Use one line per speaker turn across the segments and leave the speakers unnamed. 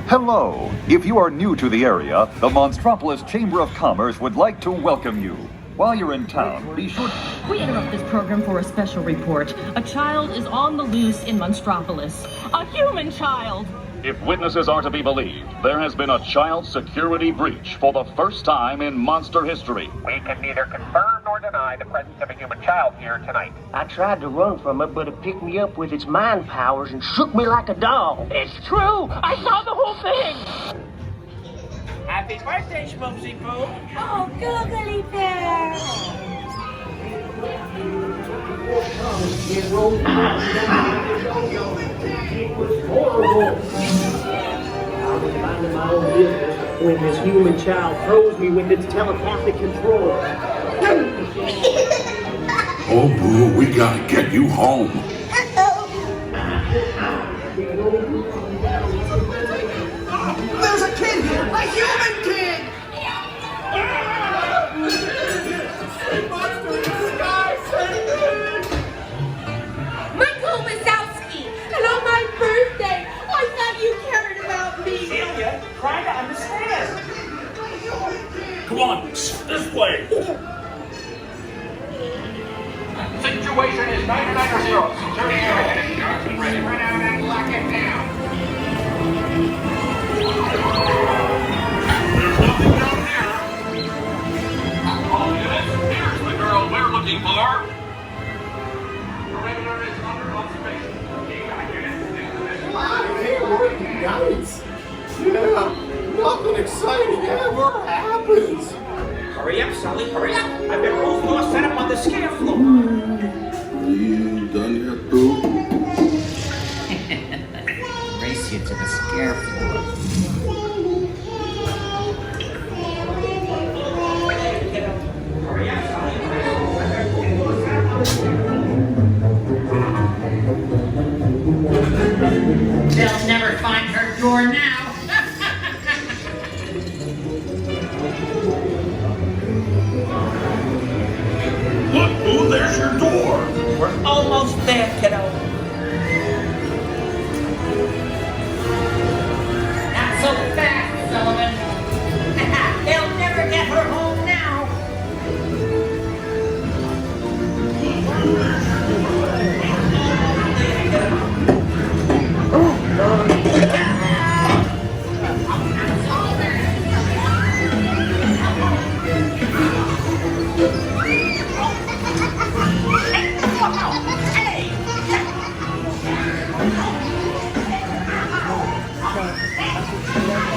Hello. If you are new to the area, the Monstropolis Chamber of Commerce would like to welcome you. While you're in town, be sure...
We interrupt this program for a special report. A child is on the loose in Monstropolis. A human child!
If witnesses are to be believed, there has been a child security breach for the first time in monster history.
We can neither confirm nor deny the presence of a human child here tonight.
I tried to run from it, but it picked me up with its mind powers and shook me like a doll.
It's true! I saw the whole thing!
Happy birthday, Schmoopsy Poo!
Oh, googly bear!
When this human child throws me with its telepathic control.
Oh, Boo, we gotta get you home.
There's a kid here! A human kid!
Michael Wazowski! And on my birthday, I thought you cared about me!
Celia, try to understand. Come on, this way.
Situation is 99-0. Security area. Ready for now and lock it down.
There's nothing down here. All units, here's the girl we're looking for. Perimeter is under observation.
Hey, working nights. Yeah, nothing exciting ever happens.
Hurry up, Sulley, hurry up. I've got both doors set up on the scare floor.
Are you done yet, Boo?
Race you to the scare floor.
Hurry up, Sulley.
They'll never find her door now.
Look, Boo, there's your door.
We're almost there, kiddo.
Not so fast, Sullivan. They'll never get her home now.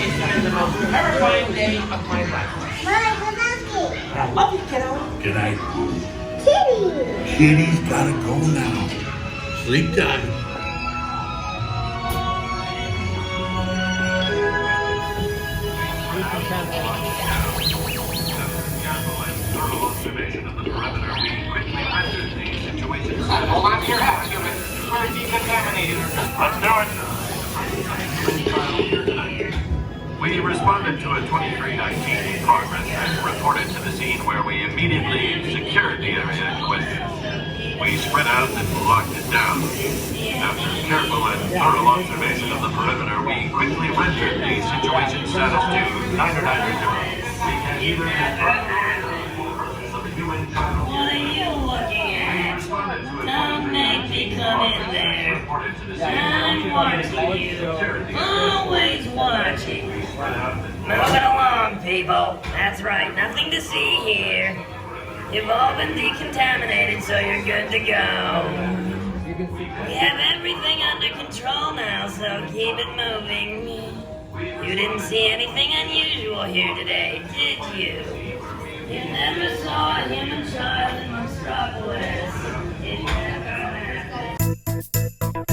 It's been the most terrifying day of my life. I love you, kiddo.
Good night, Boo. Kitty's gotta go now. Sleep time.
Hold on to your hats, human. We're decontaminated.
Let's do it. We responded to a 2319 in progress and reported to the scene where we immediately secured the area in question. We spread out and locked it down. After careful and thorough observation of the perimeter, we quickly rendered the situation status to 990. We can either confirm of a human child.
What are you looking at? Don't make me come in there. I'm watching you. Always watching. Moving along, people. That's right, nothing to see here. You've all been decontaminated, so you're good to go. We have everything under control now, so keep it moving. You didn't see anything unusual here today, did you? You never saw a human child in Monstropolis. It never happened.